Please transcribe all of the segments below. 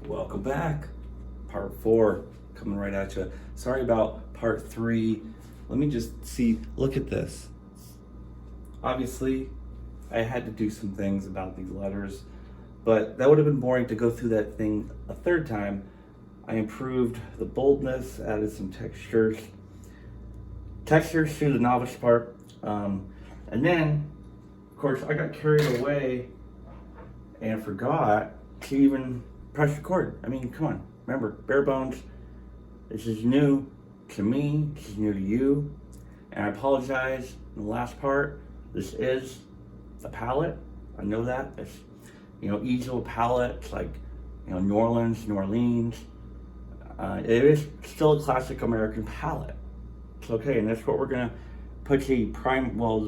Welcome back. Part 4 coming right at you. Sorry about part 3. Let me just see. Look at this. Obviously, I had to do some things about these letters, but that would have been boring to go through that thing a third time. I improved the boldness, added some textures to the novice part, and then, of course, I got carried away and forgot to even press record. I mean, come on. Remember, bare bones. This is new to me. This is new to you. And I apologize in the last part. This is a palette. I know that. It's, easel palette. It's like, New Orleans. It is still a classic American palette. It's okay. And that's what we're going to put the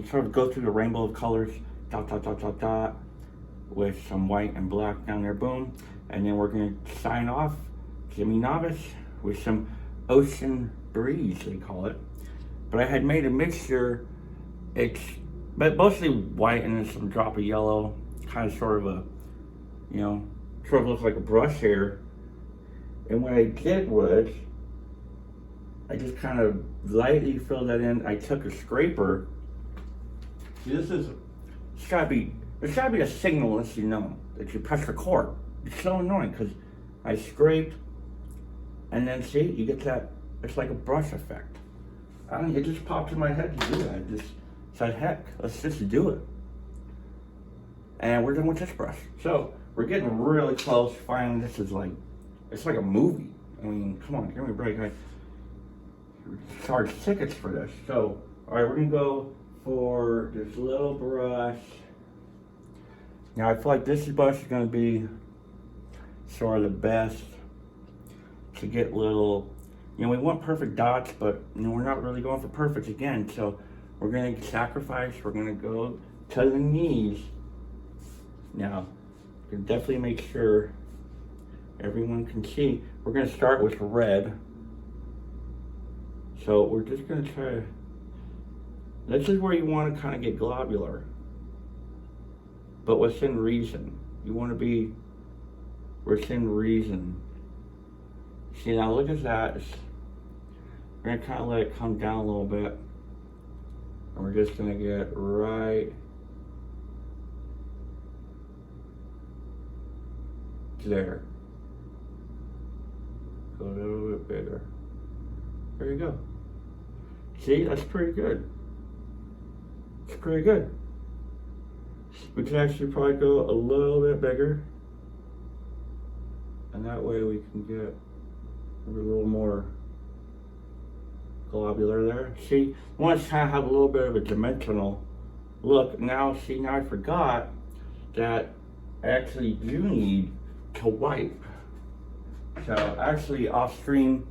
sort of go through the rainbow of colors. Dot, dot, dot, dot, dot. With some white and black down there, boom. And then we're going to sign off Jimmy Novice with some ocean breeze, they call it. But I had made a mixture. It's but mostly white and then some drop of yellow, kind of sort of a, sort of looks like a brush here. And what I did was, I just kind of lightly filled that in. I took a scraper. See, it's gotta be a signal that you know that you press record. It's so annoying because I scraped, and then see, you get that. It's like a brush effect. It just popped in my head to do that. I just said, heck, let's just do it. And we're done with this brush. So we're getting really close. Finally, this is it's like a movie. I mean, come on, give me a break. I charge tickets for this. So, all right, we're gonna go for this little brush. Now I feel like this brush is going to be sort of the best to get little, we want perfect dots, but we're not really going for perfect again. So we're going to sacrifice, we're going to go to the knees. Now, we're going to definitely make sure everyone can see. We're going to start with red. So we're just going to try, this is where you want to kind of get globular. But within reason. You want to be within reason. See, now look at that. We're going to kind of let it come down a little bit. And we're just going to get right there. Go a little bit bigger. There you go. See, that's pretty good. It's pretty good. We can actually probably go a little bit bigger, and that way we can get a little more globular there. See, we want to kind of have a little bit of a dimensional look. Now, see, now I forgot that I actually do need to wipe. So actually off stream,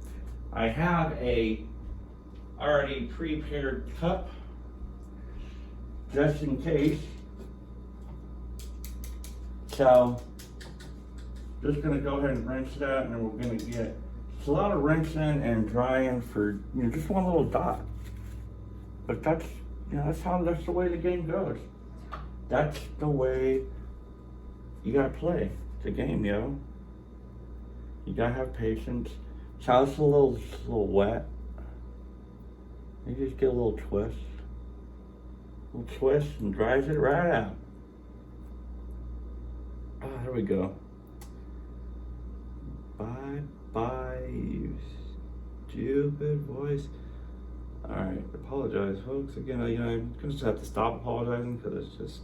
I have a already prepared cup just in case. So, just gonna go ahead and rinse that, and then we're gonna get a lot of rinsing and drying for just one little dot. But that's that's the way the game goes. That's the way you gotta play the game, You gotta have patience. So it's a little wet. You just get a little twist, and dries it right out. Ah, there we go. Bye, you stupid voice. Alright, apologize, folks. Again, I'm gonna just have to stop apologizing because it's just,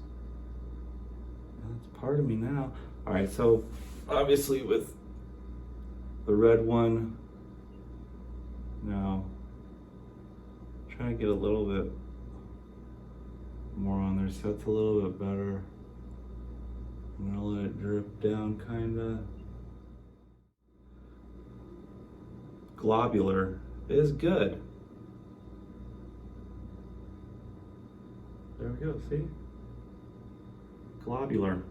it's part of me now. Alright, so obviously with the red one, now trying to get a little bit more on there so it's a little bit better. I'm gonna let it drip down kinda. Globular is good. There we go, see? Globular.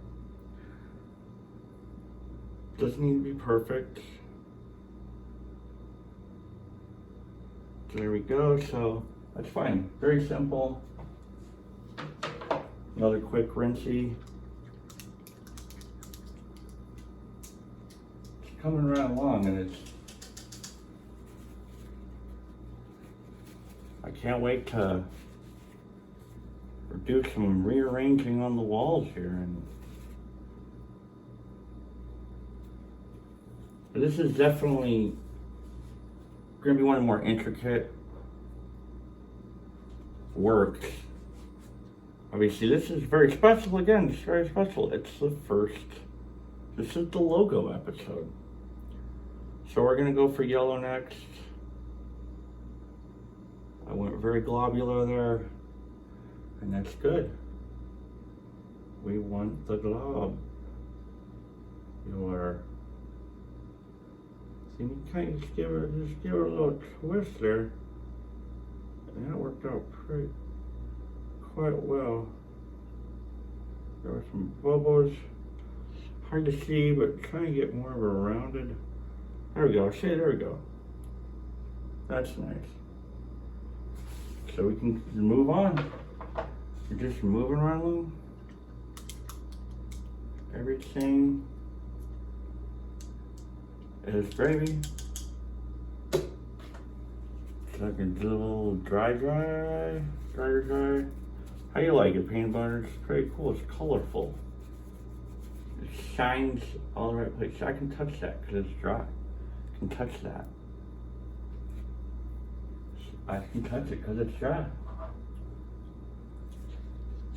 Doesn't need to be perfect. There we go, so that's fine. Very simple. Another quick rinsey. coming right along, and I can't wait to do some rearranging on the walls here. And this is definitely going to be one of the more intricate works. Obviously, this is very special. Again, it's very special. It's the first. This is the logo episode. So we're going to go for yellow next. I went very globular there. And that's good. We want the glob. See, you kind of give her a little twist there. And that worked out quite well. There were some bubbles. Hard to see, but trying to get more of a rounded. There we go. See, there we go. That's nice. So we can move on. We're just moving right along. Everything is gravy. So I can do a little dry. How you like it, peanut butter? It's pretty cool. It's colorful. It shines all the right places. I can touch that because it's dry. I can touch that. I can touch it because it's dry.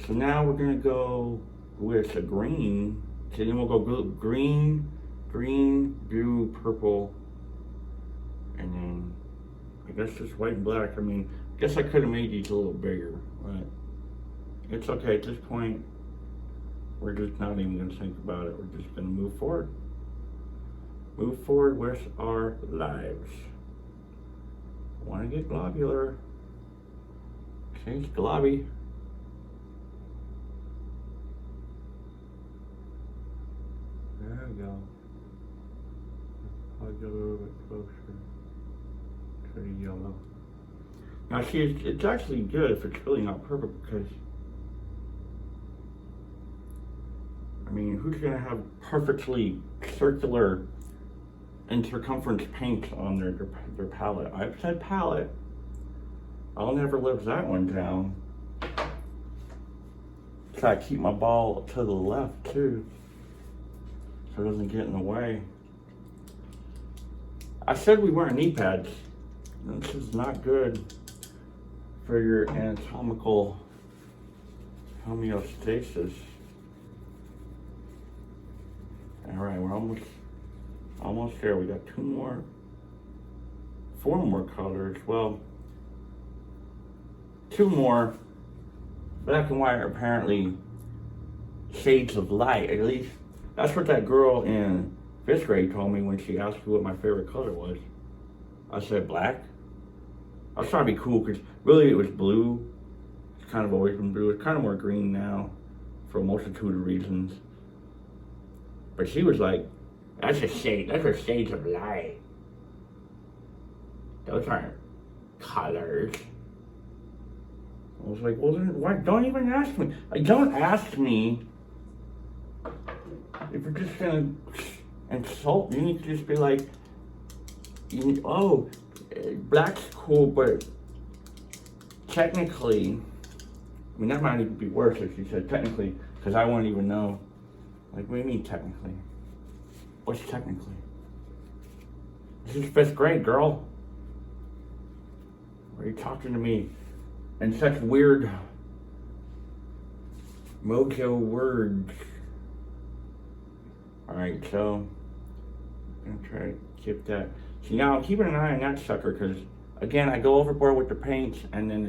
So now we're gonna go with a green. So then we'll go green, blue, purple, and then I guess just white and black. I mean, I guess I could have made these a little bigger, but it's okay at this point. We're just not even gonna think about it. We're just gonna move forward. Move forward with our lives. Wanna get globular. Okay, it's globby. There we go. I'll get a little bit closer to the yellow. Now see, it's actually good if it's really not perfect because, I mean, who's gonna have perfectly circular and circumference paint on their palette? I've said palette. I'll never live that one down. Try to keep my ball to the left too, so it doesn't get in the way. I said we wear knee pads. This is not good for your anatomical homeostasis. All right, we're almost there. We got four more colors. Well, two more. Black and white are apparently shades of light. At least that's what that girl in 5th grade told me when she asked me what my favorite color was. I said black. I was trying to be cool because really it was blue. It's kind of always been blue. It's kind of more green now for a multitude of reasons. But she was like, that's a shade. Those are shades of light. Those aren't colors. I was like, well then why, don't even ask me. Like, don't ask me if you're just gonna insult me. You need to just be like, oh, black's cool, but technically, I mean, that might even be worse if she said technically, because I won't even know. Like, what do you mean technically? What's technically? This is 5th grade, girl. Why are you talking to me in such weird mojo words? Alright, so I'm gonna try to keep that. See, now I'm keeping an eye on that sucker because, again, I go overboard with the paints and then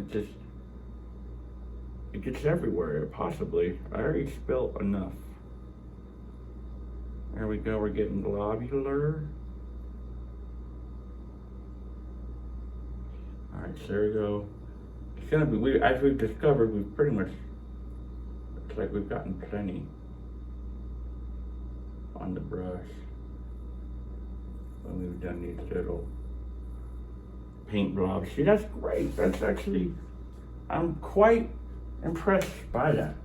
it gets everywhere, possibly. I already spilled enough. There we go, we're getting globular. Alright, so there we go. It's gonna be, as we've discovered, we've pretty much, it's like we've gotten plenty on the brush when we've done these little paint blobs. See, that's great. That's actually, I'm quite impressed by that.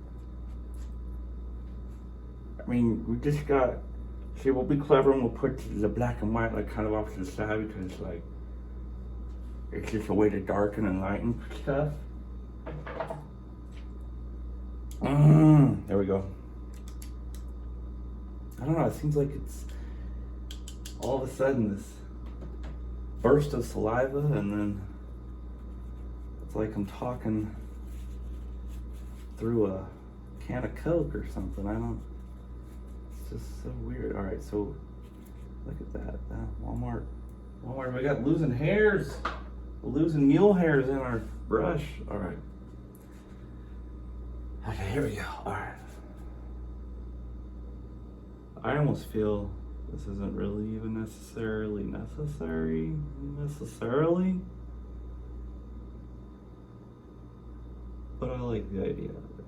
I mean, we just got See, we'll be clever and we'll put the black and white like kind of off to the side because like it's just a way to darken and lighten stuff. There we go. I don't know, it seems like it's all of a sudden this burst of saliva and then it's like I'm talking through a can of Coke or something. It's just so weird. All right, so look at that. Walmart, we got losing hairs. We're losing mule hairs in our brush. All right. Okay, here we go. All right. I almost feel this isn't really even necessarily, but I like the idea of it.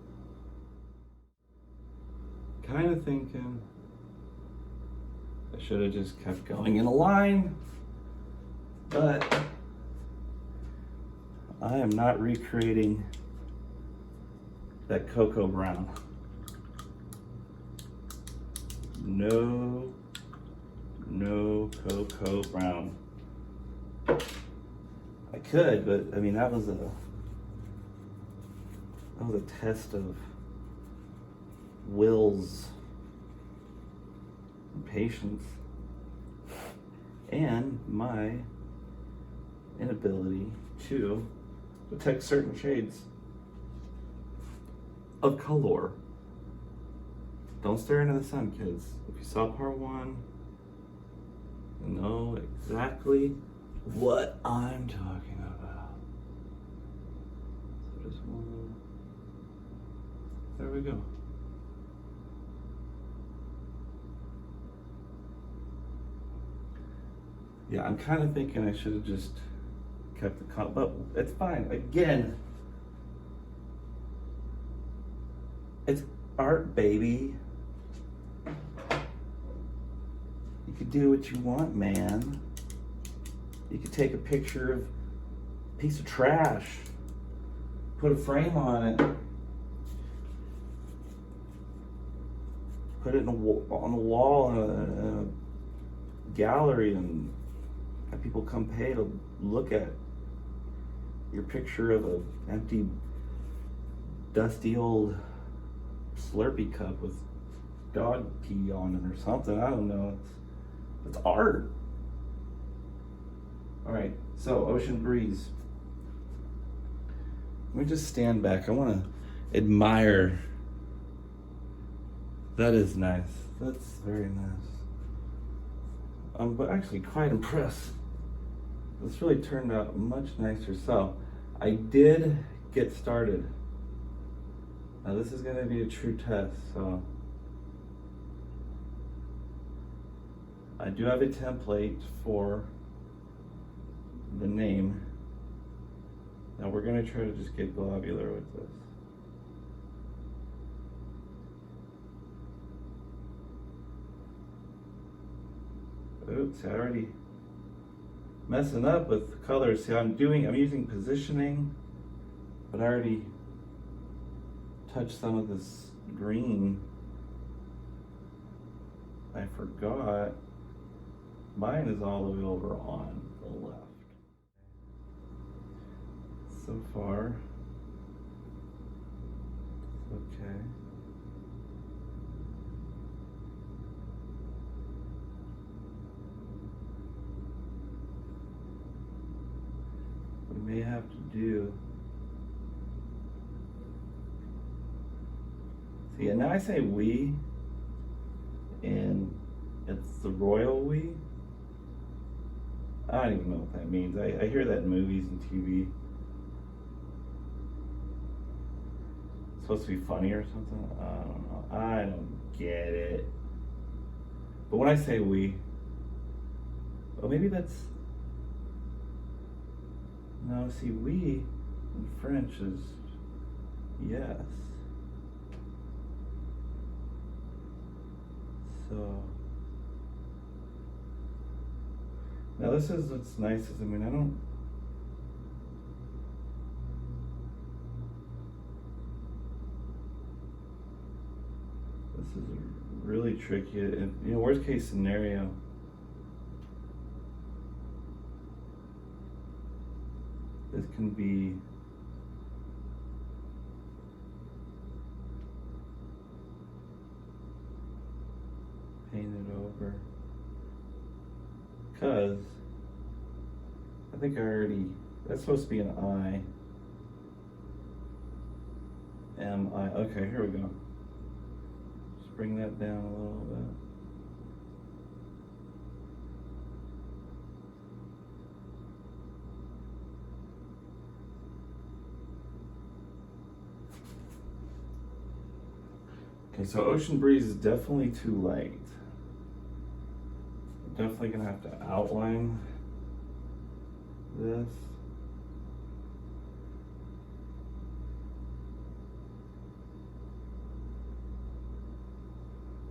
Kind of thinking I should have just kept going in a line, but I am not recreating that cocoa brown. No cocoa brown. I could, but I mean that was a test of wills and patience and my inability to detect certain shades of color. Don't stare into the sun, kids. If you saw part 1, you know exactly what I'm talking about. So just one. There we go. Yeah, I'm kind of thinking I should have just kept the cut, but it's fine. Again, it's art, baby. You could do what you want, man. You could take a picture of a piece of trash, put a frame on it, put it on the wall in a gallery, and have people come pay to look at your picture of an empty, dusty old Slurpee cup with dog pee on it or something. I don't know. It's art. All right, so ocean breeze. Let me just stand back. I want to admire. That is nice. That's very nice. But actually quite impressed. This really turned out much nicer. So I did get started. Now this is going to be a true test. So I do have a template for the name. Now we're going to try to just get globular with this. Oops, I already messing up with the colors. See, I'm using positioning, but I already touched some of this green. I forgot. Mine is all the way over on the left. So far, okay. We may have to do. See, and now I say we, and it's the royal we. I don't even know what that means. I hear that in movies and TV. It's supposed to be funny or something? I don't know. I don't get it. But when I say we, well, maybe that's. No, see, we in French is yes. So now this is what's nice is, I mean, I don't. This is really tricky. Worst case scenario, this can be painted over, because I think that's supposed to be an I. M-I, okay, here we go. Just bring that down a little bit. Okay, so Ocean Breeze is definitely too light. I'm definitely gonna have to outline this.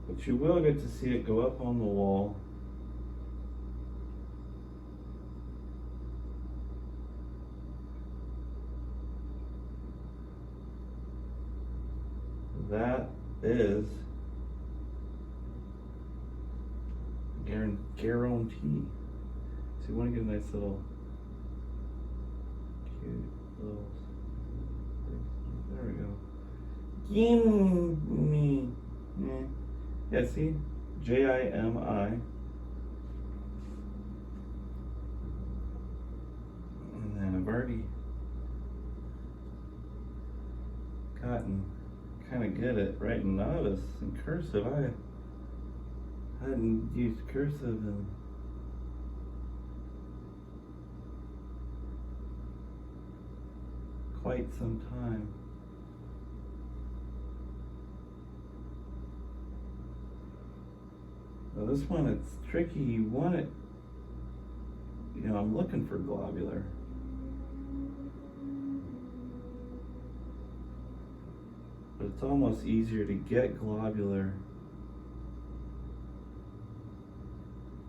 But you will get to see it go up on the wall. That is guarantee. So you want to get a nice little cute little. There we go. Gimme. Yeah, see? J-I-M-I. And then I've already gotten kind of good at writing novice in cursive. I hadn't used cursive in quite some time. Now this one, it's tricky. You want it, I'm looking for globular. But it's almost easier to get globular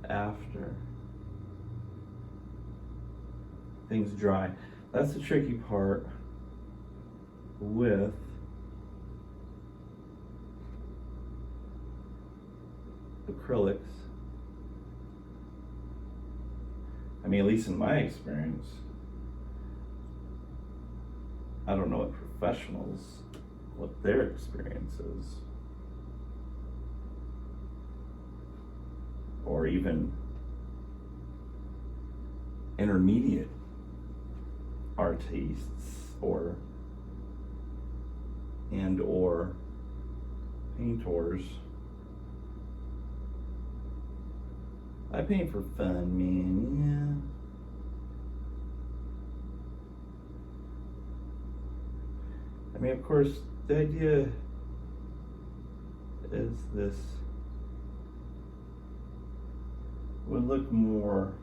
after things dry. That's the tricky part with acrylics. I mean, at least in my experience, I don't know what professionals, what their experience is, or even intermediate artists or painters. I paint for fun, man, yeah. I mean, of course, the idea is this would look more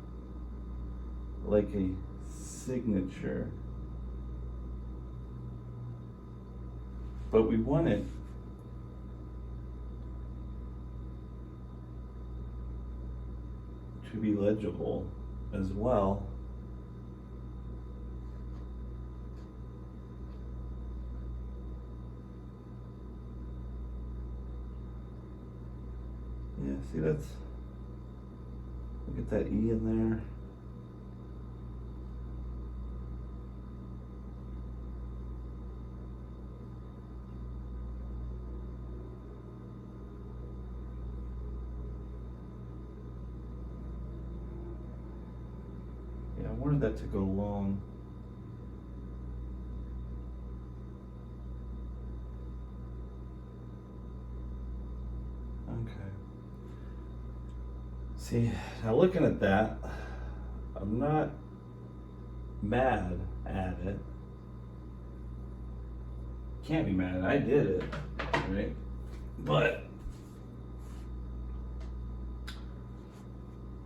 like a signature, but we want it to be legible as well. Yeah, see, look at that E in there. Yeah, I wanted that to go long. Okay. See, now looking at that, I'm not mad at it. Can't be mad, I did it, right? But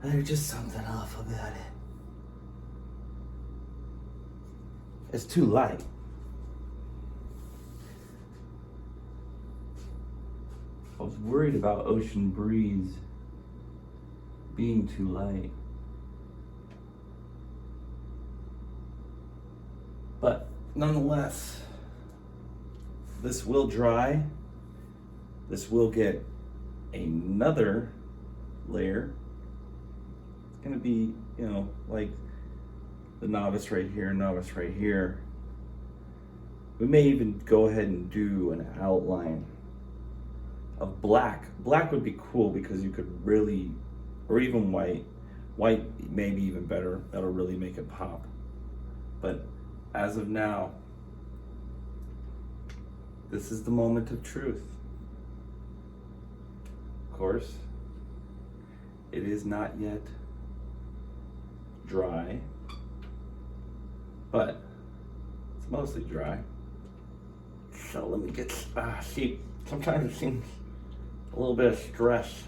there's just something off about it. It's too light. I was worried about Ocean Breeze being too light. But nonetheless, this will dry. This will get another layer. It's gonna be, like the novice right here. We may even go ahead and do an outline of black. Black would be cool because you could really, or even white. White may be even better. That'll really make it pop. But as of now, this is the moment of truth. Of course, it is not yet dry, but it's mostly dry. So let me get, see, sometimes it seems a little bit of stress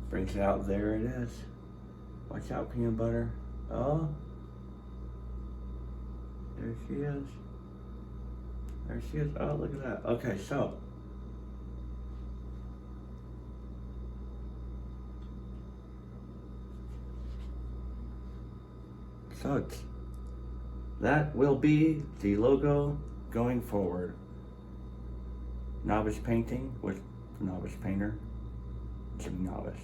brings it out. There it is. Watch out, peanut butter. Oh, there she is. There she is. Oh, look at that. Okay, so that will be the logo going forward. Novice painting with novice painter, Jimmy Novice.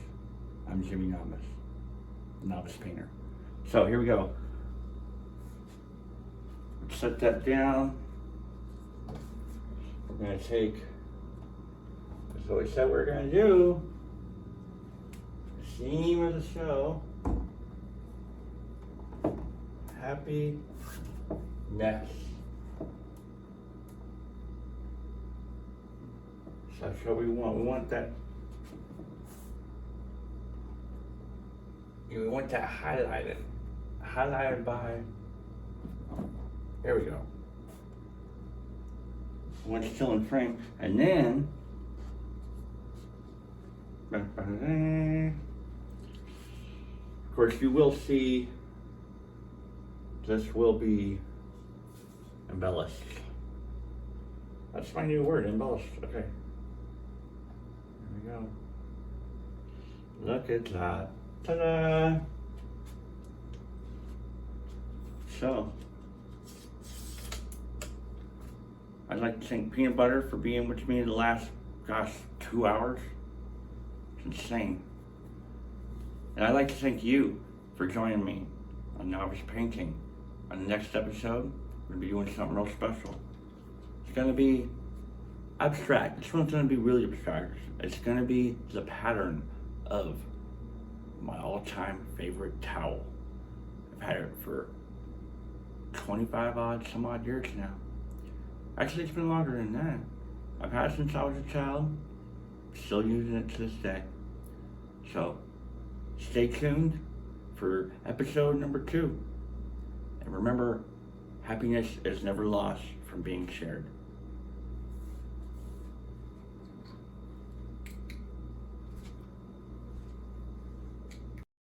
I'm Jimmy Novice, novice painter. So here we go. Set that down. We're gonna take, this is what we said we're gonna do, the theme of the show, happiness. So that's what we want. We want that highlighted. Highlighted by, there we go. When it's still in frame. And then, of course, you will see this will be embellished. That's my new word, embellished. Okay. There we go. Look at that. Ta-da! So, I'd like to thank Peanut Butter for being with me in the last, 2 hours. It's insane. And I'd like to thank you for joining me on Novice Painting. On the next episode, we're going to be doing something real special. It's going to be abstract. This one's going to be really abstract. It's going to be the pattern of my all-time favorite towel. I've had it for 25 some odd years now. Actually, it's been longer than that. I've had it since I was a child. Still using it to this day. So, stay tuned for episode number 2. And remember, happiness is never lost from being shared.